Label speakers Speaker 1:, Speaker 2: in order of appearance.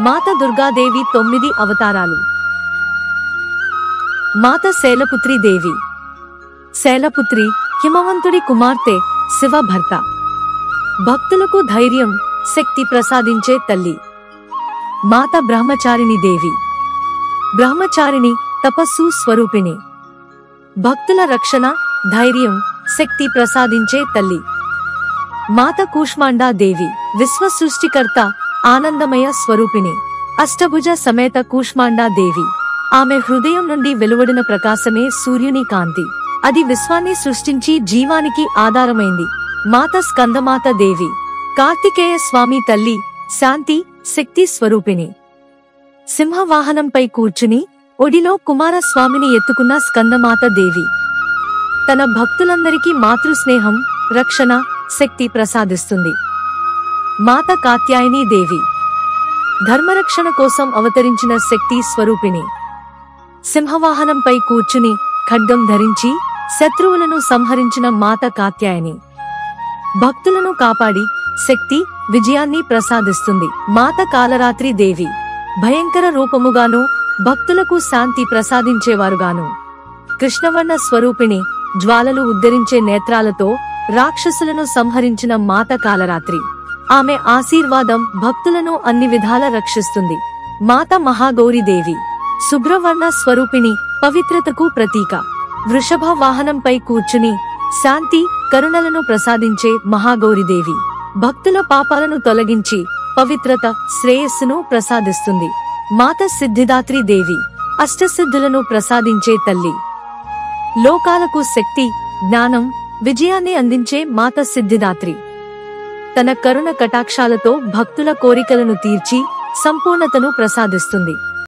Speaker 1: మాత దుర్గాదేవి 9 అవతారాలు. మాత శైలపుత్రి దేవి. శైలపుత్రి హిమవంతుడి కుమార్తె, శివ భర్త. భక్తులకు ధైర్యం, శక్తి ప్రసాదించే తల్లి. మాత బ్రహ్మచారిణి దేవి. బ్రహ్మచారిణి, తపస్సు స్వరూపిణి. భక్తుల రక్షణ, ధైర్యం, శక్తి ప్రసాదించే తల్లి. మాత కూష్మాండా దేవి. విశ్వ సృష్టికర్త, ఆనందమయ స్వరూపిణి. అష్టభుజ సమేత కూష్మాండా దేవి. ఆమె హృదయం నుండి వెలువడిన ప్రకాశమే సూర్యుని కాంతి. అది విశ్వాన్ని సృష్టించి జీవానికి ఆధారమైంది. మాత స్కందమాత దేవి. కార్తికేయ స్వామి తల్లి, శాంతి, శక్తి స్వరూపిణి. సింహవాహనంపై కూర్చుని ఒడిలో కుమారస్వామిని ఎత్తుకున్న స్కందమాత దేవి తన భక్తులందరికీ మాతృస్నేహం, రక్షణ, శక్తి ప్రసాదిస్తుంది. మాత కాత్యాయని దేవి. ధర్మరక్షణ కోసం అవతరించిన శక్తి స్వరూపిణి. సింహవాహనంపై కూర్చుని ఖడ్గం ధరించి శత్రువులను సంహరించిన మాత కాత్యాయని భక్తులను కాపాడి శక్తి, విజయాన్ని ప్రసాదిస్తుంది. మాత కాలరాత్రి దేవి. భయంకర రూపముగాను, భక్తులకు శాంతి ప్రసాదించేవారుగాను. కృష్ణవర్ణ స్వరూపిణి, జ్వాలలు ఉద్ధరించే నేత్రాలతో రాక్షసులను సంహరించిన మాత కాలరాత్రి. ఆమె ఆశీర్వాదం భక్తులను అన్ని విధాల రక్షిస్తుంది. మాత మహాగౌరీదేవి. శుభ్రవర్ణ స్వరూపిణి, పవిత్రతకు ప్రతీక. వృషభ వాహనంపై కూర్చుని శాంతి, కరుణలను ప్రసాదించే మహాగౌరీదేవి భక్తుల పాపాలను తొలగించి పవిత్రత, శ్రేయస్సును ప్రసాదిస్తుంది. మాత సిద్ధిదాత్రి దేవి. అష్టసిద్ధులను ప్రసాదించే తల్లి. లోకాలకు శక్తి, జ్ఞానం, విజయాన్ని అందించే మాత సిద్ధిదాత్రి. తన కరుణ కటాక్షాలతో భక్తుల కోరికలను తీర్చి సంపూర్ణతను ప్రసాదిస్తుంది.